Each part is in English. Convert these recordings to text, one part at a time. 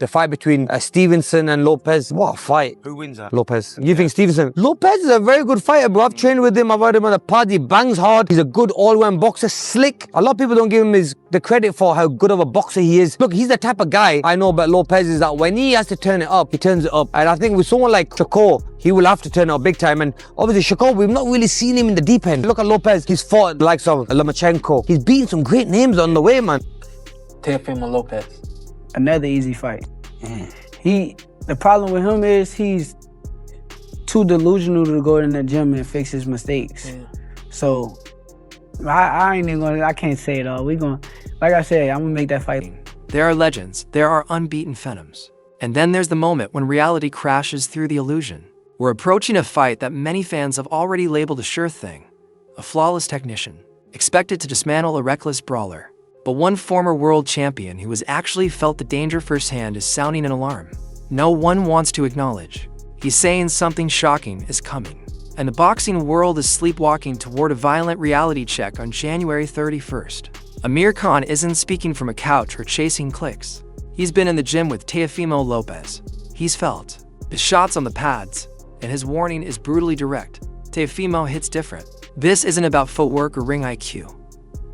The fight between Stevenson and Lopez. What a fight. Who wins that? Lopez. You think Stevenson? Lopez is a very good fighter, bro. I've trained with him. I've had him on the pod. He bangs hard. He's a good all-round boxer. Slick. A lot of people don't give him the credit for how good of a boxer he is. Look, he's the type of guy I know about Lopez is that when he has to turn it up, he turns it up. And I think with someone like Shakur, he will have to turn it up big time. And obviously Shakur, we've not really seen him in the deep end. Look at Lopez. He's fought the likes of Lomachenko. He's beaten some great names on the way, man. Teofimo Lopez. Another easy fight. The problem with him is he's too delusional to go in the gym and fix his mistakes. So I ain't even gonna, I can't say it all. Like I said, I'm gonna make that fight. There are legends, there are unbeaten phenoms. And then there's the moment when reality crashes through the illusion. We're approaching a fight that many fans have already labeled a sure thing, a flawless technician, expected to dismantle a reckless brawler. But one former world champion who has actually felt the danger firsthand is sounding an alarm. No one wants to acknowledge. He's saying something shocking is coming. And the boxing world is sleepwalking toward a violent reality check on January 31st. Amir Khan isn't speaking from a couch or chasing clicks. He's been in the gym with Teofimo Lopez. He's felt the shots on the pads, and his warning is brutally direct. Teofimo hits different. This isn't about footwork or ring IQ.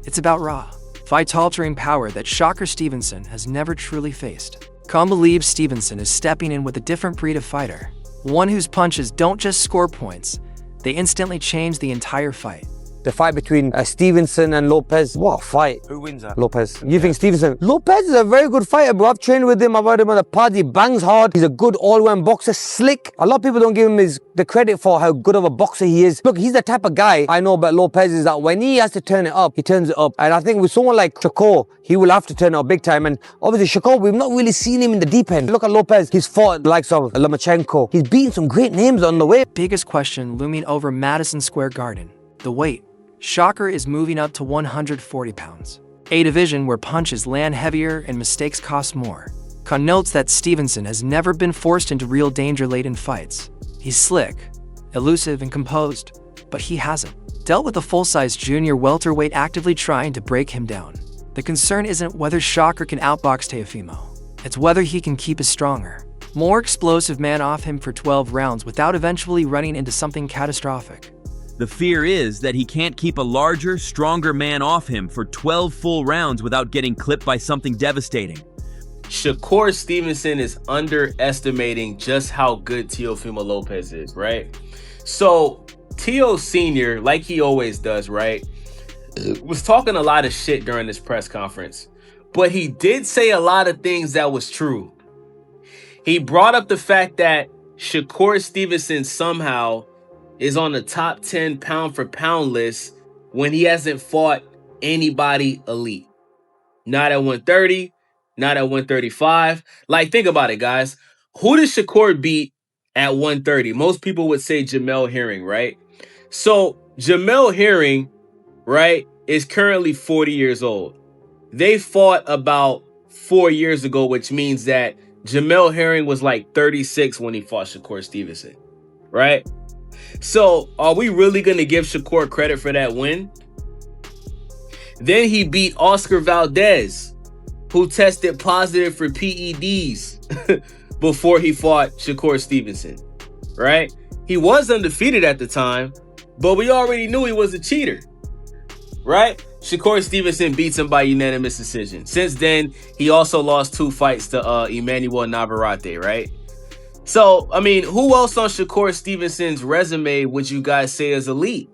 It's about raw, fight-altering power that Shakur Stevenson has never truly faced. Khan believes Stevenson is stepping in with a different breed of fighter, one whose punches don't just score points, they instantly change the entire fight. The fight between Stevenson and Lopez. What a fight. Who wins that? Lopez. You think Stevenson? Lopez is a very good fighter, bro. I've trained with him. I've had him on the pod. He bangs hard. He's a good all-round boxer. Slick. A lot of people don't give him the credit for how good of a boxer he is. Look, he's the type of guy I know about Lopez is that when he has to turn it up, he turns it up. And I think with someone like Shakur, he will have to turn it up big time. And obviously Shakur, we've not really seen him in the deep end. Look at Lopez. He's fought the likes of Lomachenko. He's beaten some great names on the way. Biggest question looming over Madison Square Garden: the weight. Shakur is moving up to 140 pounds, a division where punches land heavier and mistakes cost more. Khan notes that Stevenson has never been forced into real danger late in fights. He's slick, elusive, and composed, but he hasn't dealt with a full-size junior welterweight actively trying to break him down. The concern isn't whether Shakur can outbox Teofimo. It's whether he can keep a stronger, more explosive man off him for 12 rounds without eventually running into something catastrophic. The fear is that he can't keep a larger, stronger man off him for 12 full rounds without getting clipped by something devastating. Shakur Stevenson is underestimating just how good Teofimo Lopez is, right? So Teo Sr., like he always does, right, was talking a lot of shit during this press conference, but he did say a lot of things that was true. He brought up the fact that Shakur Stevenson somehow is on the top 10 pound for pound list when he hasn't fought anybody elite. Not at 130, not at 135. Like, think about it, guys. Who did Shakur beat at 130? Most people would say Jamel Herring, right? So Jamel Herring, right, is currently 40 years old. They fought about 4 years ago, which means that Jamel Herring was like 36 when he fought Shakur Stevenson, right? So are we really going to give Shakur credit for that win? Then he beat Oscar Valdez, who tested positive for PEDs before he fought Shakur Stevenson, right? He was undefeated at the time, but we already knew he was a cheater, right? Shakur Stevenson beats him by unanimous decision. Since then, he also lost 2 fights to Emmanuel Navarrete, right? So, I mean, who else on Shakur Stevenson's resume would you guys say is elite?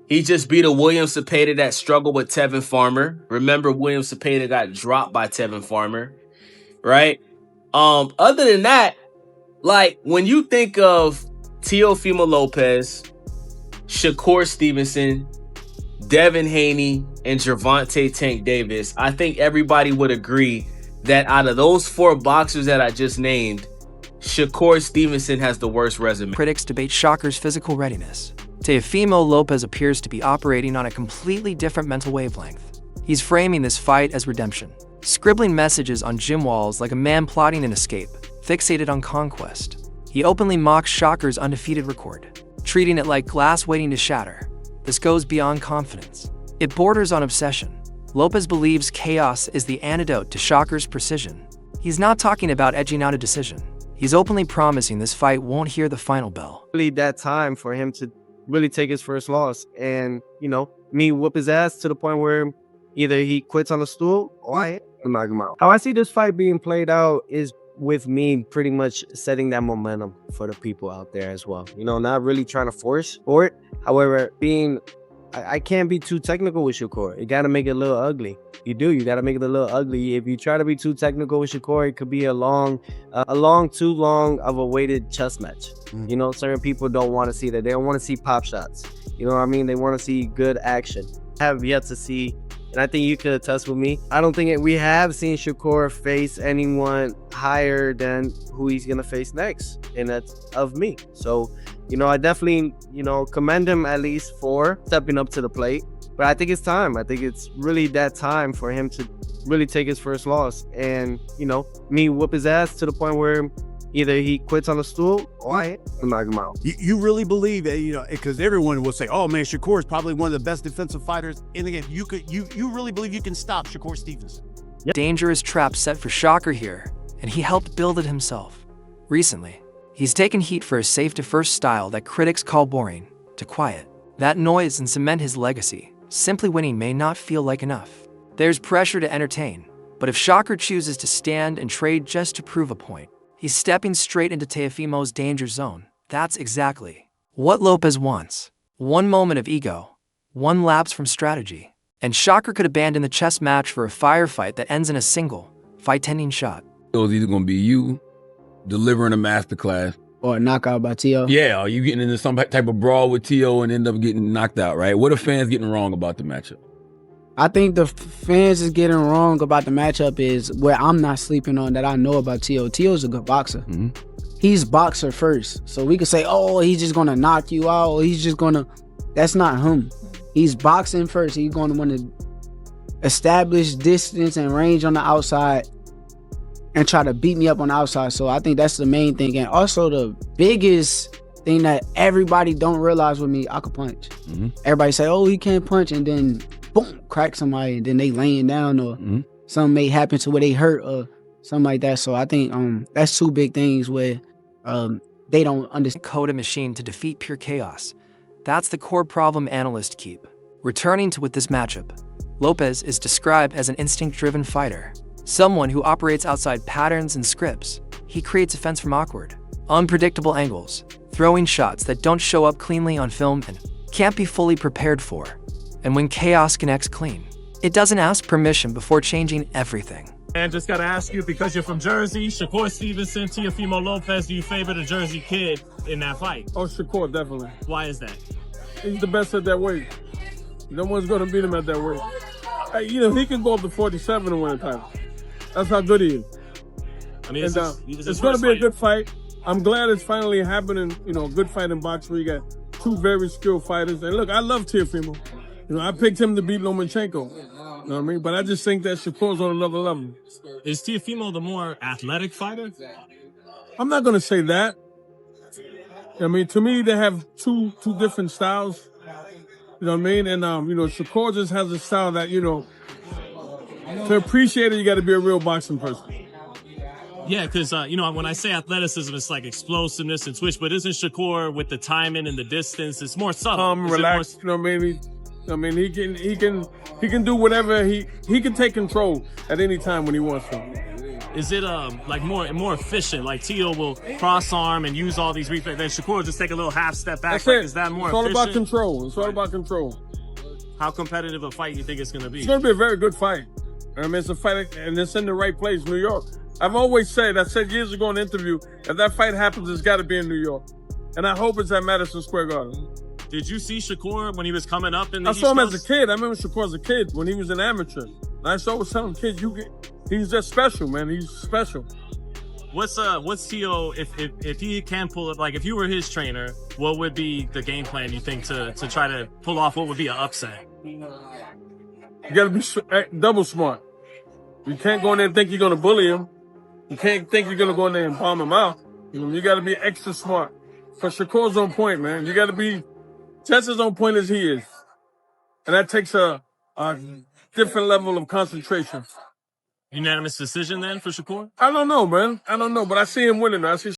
He just beat a William Cepeda that struggled with Tevin Farmer. Remember, William Cepeda got dropped by Tevin Farmer, right? Other than that, like, when you think of Teofimo Lopez, Shakur Stevenson, Devin Haney, and Gervonta Tank Davis, I think everybody would agree that out of those 4 boxers that I just named, Shakur Stevenson has the worst resume. Critics debate Shakur's physical readiness. Teofimo Lopez appears to be operating on a completely different mental wavelength. He's framing this fight as redemption, scribbling messages on gym walls like a man plotting an escape, fixated on conquest. He openly mocks Shakur's undefeated record, treating it like glass waiting to shatter. This goes beyond confidence. It borders on obsession. Lopez believes chaos is the antidote to Shakur's precision. He's not talking about edging out a decision. He's openly promising this fight won't hear the final bell. Really that time for him to really take his first loss and, me whoop his ass to the point where either he quits on the stool or I knock him out. How I see this fight being played out is with me pretty much setting that momentum for the people out there as well. Not really trying to force for it. However, I can't be too technical with Shakur. You got to make it a little ugly. You got to make it a little ugly. If you try to be too technical with Shakur, it could be too long of a weighted chess match. Certain people don't want to see that. They don't want to see pop shots. You know what I mean? They want to see good action. I have yet to see, and I think you could attest with me, I don't think we have seen Shakur face anyone higher than who he's going to face next, and that's of me. So, I definitely, commend him at least for stepping up to the plate. But I think it's time. I think it's really that time for him to really take his first loss and, me whoop his ass to the point where either he quits on the stool or I knock him out. You really believe that, because everyone will say, oh man, Shakur is probably one of the best defensive fighters in the game. You really believe you can stop Shakur Stevenson? Yep. Dangerous trap set for Shakur here, and he helped build it himself. Recently, he's taken heat for his safe-to-first style that critics call boring to quiet. That noise and cement his legacy. Simply winning may not feel like enough. There's pressure to entertain, but if Shakur chooses to stand and trade just to prove a point, he's stepping straight into Teofimo's danger zone. That's exactly what Lopez wants. One moment of ego, one lapse from strategy, and Shakur could abandon the chess match for a firefight that ends in a single, fight-ending shot. It was either going to be you delivering a masterclass or a knockout by T.O. Yeah, or you getting into some type of brawl with T.O. and end up getting knocked out, right? What are fans getting wrong about the matchup? I think the fans is getting wrong about the matchup is where I'm not sleeping on that I know about T.O. T.O.'s a good boxer. Mm-hmm. He's boxer first. So we could say, oh, he's just going to knock you out. Or he's just going to... That's not him. He's boxing first. He's going to want to establish distance and range on the outside and try to beat me up on the outside. So I think that's the main thing. And also the biggest thing that everybody don't realize with me, I can punch. Mm-hmm. Everybody say, oh, he can't punch, and then boom, crack somebody, and then they laying down, or something may happen to where they hurt or something like that. So I think that's two big things where they don't understand. Code a machine to defeat pure chaos. That's the core problem analysts keep returning to with this matchup. Lopez is described as an instinct-driven fighter. Someone who operates outside patterns and scripts. He creates offense from awkward, unpredictable angles, throwing shots that don't show up cleanly on film and can't be fully prepared for. And when chaos connects clean, it doesn't ask permission before changing everything. And just gotta ask you, because you're from Jersey, Shakur Stevenson, Teofimo Lopez, do you favor the Jersey kid in that fight? Oh, Shakur, definitely. Why is that? He's the best at that weight. No one's gonna beat him at that weight. Hey, he can go up to 47 and win a title. That's how good he is. I mean, it's going to be a good fight. I'm glad it's finally happening. A good fight in boxing where you got two very skilled fighters. And look, I love Teofimo. I picked him to beat Lomachenko. You know what I mean? But I just think that Shakur's on another level. Is Teofimo the more athletic fighter? I'm not going to say that. I mean, to me, they have two different styles. You know what I mean? And, Shakur just has a style that, to appreciate it, you got to be a real boxing person. Yeah, because, when I say athleticism, it's like explosiveness and twitch, but isn't Shakur with the timing and the distance, it's more subtle. Relaxed, you know what I mean? He can do whatever, he can take control at any time when he wants to. Is it more efficient? Like Tio will cross arm and use all these reflexes, then Shakur will just take a little half step back. That's it. Is that more efficient? It's all about control. How competitive a fight you think it's going to be? It's going to be a very good fight. I mean, it's a fight, and it's in the right place, New York. I've always said, I said years ago in an interview, if that fight happens, it's got to be in New York. And I hope it's at Madison Square Garden. Did you see Shakur when he was coming up in the I saw him as a kid. I remember Shakur as a kid when he was an amateur. And I always tell him, kids, he's just special, man. He's special. What's Tio, if he can pull it, like if you were his trainer, what would be the game plan you think to try to pull off what would be an upset? You got to be double smart. You can't go in there and think you're going to bully him. You can't think you're going to go in there and bomb him out. You got to be extra smart. Because Shakur's on point, man. You got to be just as on point as he is. And that takes a different level of concentration. Unanimous decision then for Shakur? I don't know, man. I don't know, but I see him winning. I see